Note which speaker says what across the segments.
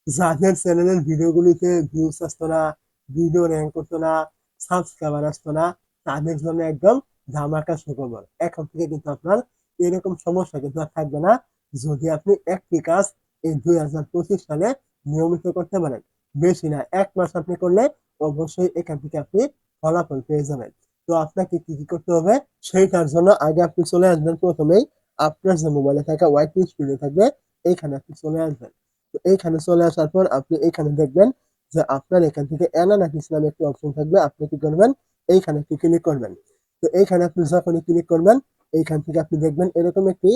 Speaker 1: যাদের চ্যানেলের ভিডিওগুলিতে ভিউজ আসতো না, ভিডিও র্যাঙ্ক করতো না, সাবস্ক্রাইবার আসতো না, তাদের জন্য একদম ধামাকা সুখবর। এখন থেকে কিন্তু আপনার এরকম সমস্যা কিন্তু আর থাকবে না, যদি আপনি একটি কাজ এই 2025 সালে নিয়মিত করতে পারেন। বেশি না, 1 মাস আপনি করলে অবশ্যই এখান থেকে আপনি ফলাফল পেয়ে যাবেন। তো আপনাকে কি কি করতে হবে, সেইটার জন্য আগে আপনি চলে আসবেন প্রথমেই আপনার যে মোবাইলে থাকা ওয়াইটি স্টুডিও থাকবে, এইখানে আপনি চলে আসবেন। তো এইখানে চলে আসার পর আপনি এইখানে দেখবেন যে আপনার এখান থেকে অ্যানালাইসিস নামে একটি অপশন থাকবে, আপনি কি করবেন, এইখানে একটু ক্লিক করবেন। তো এইখানে আপনি যখনই ক্লিক করবেন, এইখান থেকে আপনি দেখবেন এরকম একটি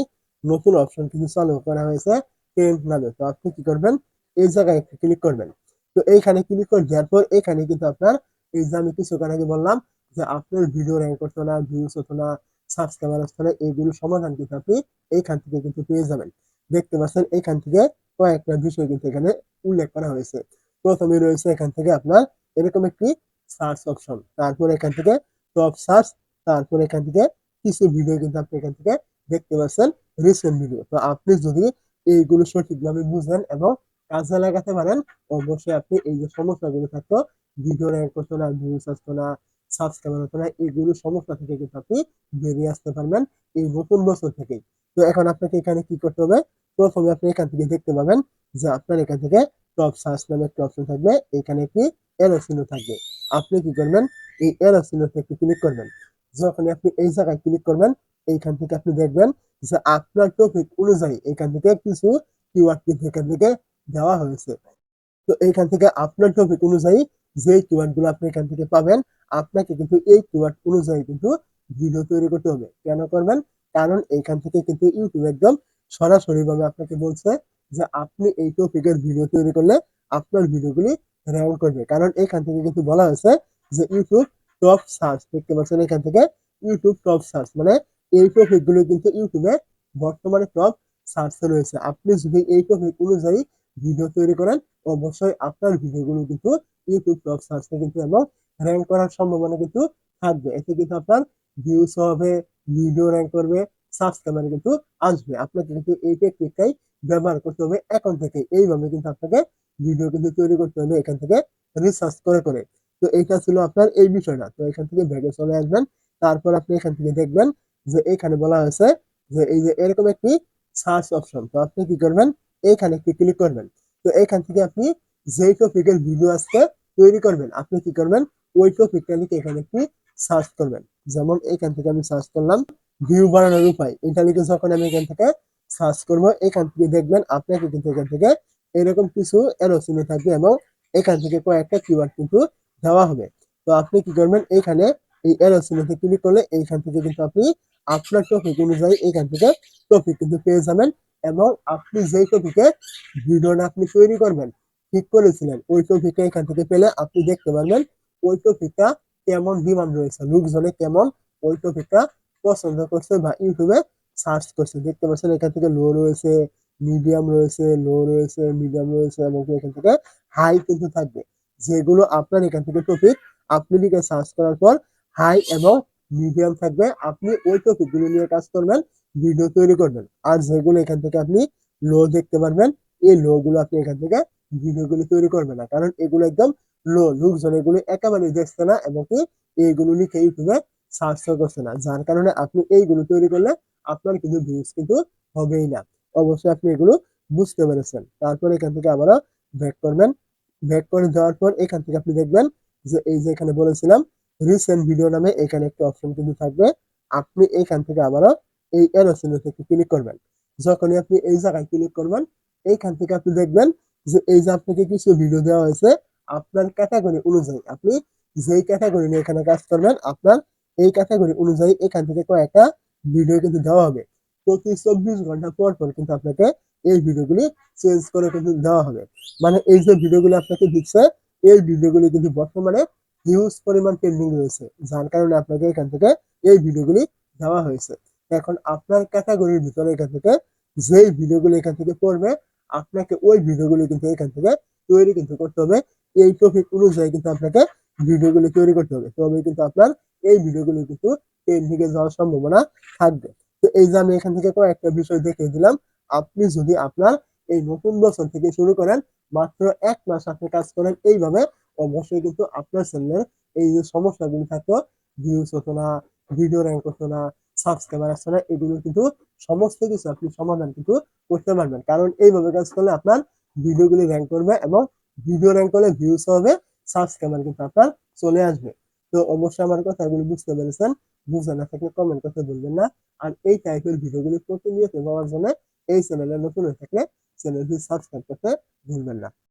Speaker 1: নতুন অপশন কিন্তু চালু করা হয়েছে, ট্রেন্ড নামে। তো আপনি কি করবেন, এই জায়গায় একটু ক্লিক করবেন। তো এইখানে ক্লিক করে দেওয়ার পর এখানে কিন্তু আপনার এই যে আমি কিছুক্ষণ আগে বললাম যে আপনার ভিডিও র্যাঙ্ক করতো না, ভিউজ হতো না, সাবস্ক্রাইবার আসতো না, এইগুলো সমাধান কিন্তু আপনি এইখান থেকে কিন্তু পেয়ে যাবেন। দেখতে পাচ্ছেন এইখান থেকে কয়েকটা বিষয় কিন্তু এখানে উল্লেখ করা হয়েছে। প্রথমে রয়েছে এখান থেকে আপনার এরকম একটি সার্চ অপশন, তারপর এখান থেকে টপ সার্চ, তারপর এখান থেকে কিছু ভিডিও কিন্তু আপনি এখান থেকে দেখতে পাচ্ছেন, রিসেন্ট ভিডিও। তো আপনি যদি এইগুলো সঠিকভাবে বুঝেন এবং কাজে লাগাতে পারেন, অবশ্যই আপনি এই যে সমস্যাগুলো থাকতো, ভিডিও র্যাঙ্ক করতো না, ভিউজ আসতো না, সাবস্ক্রাইবার হতো না, এগুলো সমস্যা থেকে কিন্তু আপনি বেরিয়ে আসতে পারবেন এই নতুন বছর থেকেই। তো এখন আপনাকে এখানে কি করতে হবে, প্রথমে আপনি এখান থেকে দেখতে পাবেন যে আপনার এখান থেকে টপ সার্চ নামে একটা অপশন থাকবে, এখানে একটি এরো চিহ্ন থাকবে। আপনি কি করবেন, এই এরো চিহ্নতে একটু ক্লিক করবেন। যখন আপনি এই জায়গায় ক্লিক করবেন, এইখান থেকে আপনি দেখবেন যে আপনার টপিক অনুযায়ী এখান থেকে কিছু কিওয়ার্ড কিন্তু এখান থেকে দেওয়া হয়েছে। তো এইখান থেকে আপনার টপিক অনুযায়ী যে কিওয়ার্ড গুলো আপনি এখান থেকে পাবেন, আপনাকে কিন্তু এই কিওয়ার্ড অনুযায়ী কিন্তু ভিডিও তৈরি করতে হবে। কেন করবেন, কারণ এইখান থেকে কিন্তু ইউটিউব একদম সরাসরি ভাবে আপনাকে বলছে যে আপনি এই টপিকের ভিডিও তৈরি করলে আপনার ভিডিওগুলি র্যাঙ্ক করবে। কারণ এখান থেকে কিন্তু বলা হয়েছে যে ইউটিউব টপ সার্চ, দেখতে পাচ্ছেন এখান থেকে ইউটিউব টপ সার্চ, মানে এই টপিক গুলো কিন্তু ইউটিউবে বর্তমানে টপ সার্চে রয়েছে। আপনি যদি এই টপিক অনুযায়ী ভিডিও তৈরি করেন, অবশ্যই আপনার ভিডিওগুলো কিন্তু ইউটিউব টপ সার্চে কিন্তু এবং র্যাঙ্ক করার সম্ভাবনা কিন্তু থাকবে। এতে কিন্তু আপনার ভিউজ হবে, ভিডিও র্যাঙ্ক করবে, সাবস্ক্রাইবার কিন্তু আসবে। আপনাকে কিন্তু এই টেকনিকটাই ব্যবহার করতে হবে এখন থেকে। এইভাবে কিন্তু আপনাকে ভিডিও কিন্তু তৈরি করতে হবে এখান থেকে রিসার্চ করে করে। তো এইটা ছিল আপনার এই বিষয়টা। তো এখান থেকে ব্যাগে চলে আসবেন, তারপর আপনি এখান থেকে দেখবেন যে এখানে বলা হয়েছে যে এই যে এরকম একটি সার্চ অপশন। তো আপনি কি করবেন, এইখানে একটি ক্লিক করবেন। তো এখান থেকে আপনি যেই টপিকের ভিডিও আজকে তৈরি করবেন, আপনি কি করবেন, ওই টপিকটা লিখে এখানে একটি সার্চ করবেন। যেমন এখান থেকে আমি সার্চ করলাম ভিউ বাড়ানোর উপায়, এটা লিখে যখন আমি এখান থেকে সার্চ করব, এখান থেকে দেখবেন আপনাকে কিন্তু এখান থেকে এরকম কিছু এরো চিহ্ন থাকবে এবং এখান থেকে কয়েকটা কিওয়ার্ড কিন্তু দেওয়া হবে। তো আপনি কি করবেন, এইখানে এই এরো চিহ্নতে ক্লিক করলে এইখান থেকে কিন্তু আপনি আপনার টপিক অনুযায়ী এখান থেকে টপিক কিন্তু পেয়ে যাবেন। এবং আপনি যেই টপিকে ভিডিওটা আপনি তৈরি করবেন ঠিক করেছিলেন, ওই টপিকটা এখান থেকে পেলে আপনি দেখতে পারবেন ওই টপিকটা কেমন ডিমান্ড রয়েছে, লোকজনে কেমন ওই টপিকটা পছন্দ করছে বা ইউটিউবে সার্চ করছে। দেখতে পাচ্ছেন এখান থেকে লো রয়েছে, মিডিয়াম রয়েছে, লো রয়েছে, মিডিয়াম রয়েছে এবং এখান থেকে হাই কিন্তু থাকবে। যেগুলো আপনার এখান থেকে টপিক আপনি লিখে সার্চ করার পর হাই এবং মিডিয়াম থাকবে, আপনি ওই টপিকগুলো নিয়ে কাজ করবেন, ভিডিও তৈরি করবেন। আর যেগুলো এখান থেকে আপনি লো দেখতে পারবেন, এই লো গুলো আপনি এখান থেকে ভিডিওগুলো তৈরি করবেন না, কারণ এগুলো একদম লো, লোকজন এগুলো একেবারেই দেখছে না এবং কি এইগুলো লিখে ইউটিউবে সার্চ করছে না, যার কারণে আপনি এইগুলো তৈরি করলে আপনার কিন্তু ভিউজ কিন্তু হবেই না। অবশ্যই আপনি এগুলো বুঝতে পেরেছেন। তারপর এখান থেকে আবারও ব্যাক করবেন। ব্যাক করে দেওয়ার পর এখান থেকে আপনি দেখবেন যে এই যে এখানে বলেছিলাম রিসেন্ট ভিডিও নামে এখানে একটা অপশন কিন্তু থাকবে। আপনি এখান থেকে আবারও এই এরো চিহ্নতে ক্লিক করবেন। যখনই আপনি এই জায়গায় ক্লিক করবেন, এইখান থেকে আপনি দেখবেন যে এই যে আপনাকে কিছু ভিডিও দেওয়া হয়েছে, আপনার ক্যাটাগরি অনুযায়ী আপনি যেই ক্যাটাগরি নিয়ে এখানে কাজ করবেন, আপনার এই ক্যাটাগরি অনুযায়ী এখান থেকে কয়েকটা ভিডিও কিন্তু দেওয়া হবে। প্রতি 24 ঘন্টা পর পর কিন্তু আপনাকে এই ভিডিওগুলি চেঞ্জ করে কিন্তু দেওয়া হবে। মানে এই যে ভিডিওগুলি আপনাকে দিচ্ছে, এই ভিডিওগুলি কিন্তু বর্তমানে হিউজ পরিমাণ ট্রেন্ডিং রয়েছে, যার কারণে আপনাকে এখান থেকে এই ভিডিওগুলি দেওয়া হয়েছে। এখন আপনার ক্যাটাগরির ভিতরে এখান থেকে যেই ভিডিওগুলো এখান থেকে পড়বে, আপনাকে ওই ভিডিওগুলো কিন্তু এখান থেকে তৈরি কিন্তু করতে হবে। এই টপিক অনুযায়ী কিন্তু আপনাকে ভিডিওগুলো তৈরি করতে হবে, তবে কিন্তু আপনার এই ভিডিওগুলো কিন্তু ট্রেন্ডিং এ যাওয়ার সম্ভাবনা থাকবে। তো এই যে আমি এখান থেকে কয়েকটা বিষয় দেখিয়ে দিলাম, আপনি যদি আপনার এই নতুন বছর থেকে শুরু করেন, মাত্র ১ মাস আপনি কাজ করেন এইভাবে, অবশ্যই কিন্তু আপনার চ্যানেলের এই যে সমস্যাগুলো থাকতো, ভিউজ হতো না, ভিডিও র‍্যাংক হতো না, সাবস্ক্রাইবার আসতো না, এগুলো কিন্তু সমস্ত কিছু আপনি সমাধান কিন্তু করতে পারবেন। কারণ এইভাবে কাজ করলে আপনার ভিডিওগুলি র‍্যাংক করবে এবং ভিডিও র‍্যাংক করলে ভিউজ হবে, সাবস্ক্রাইবার কিন্তু আপনার চলে আসবে। তো অবশ্যই আমার কথাগুলো বুঝতে পেরেছেন। বুঝে না থাকলে কমেন্ট করতে ভুলবেন না। আর এই টাইপের ভিডিওগুলি প্রতিনিয়ত পাওয়ার জন্য এই চ্যানেলে নতুন হয়ে থাকলে চ্যানেলটি সাবস্ক্রাইব করতে ভুলবেন না।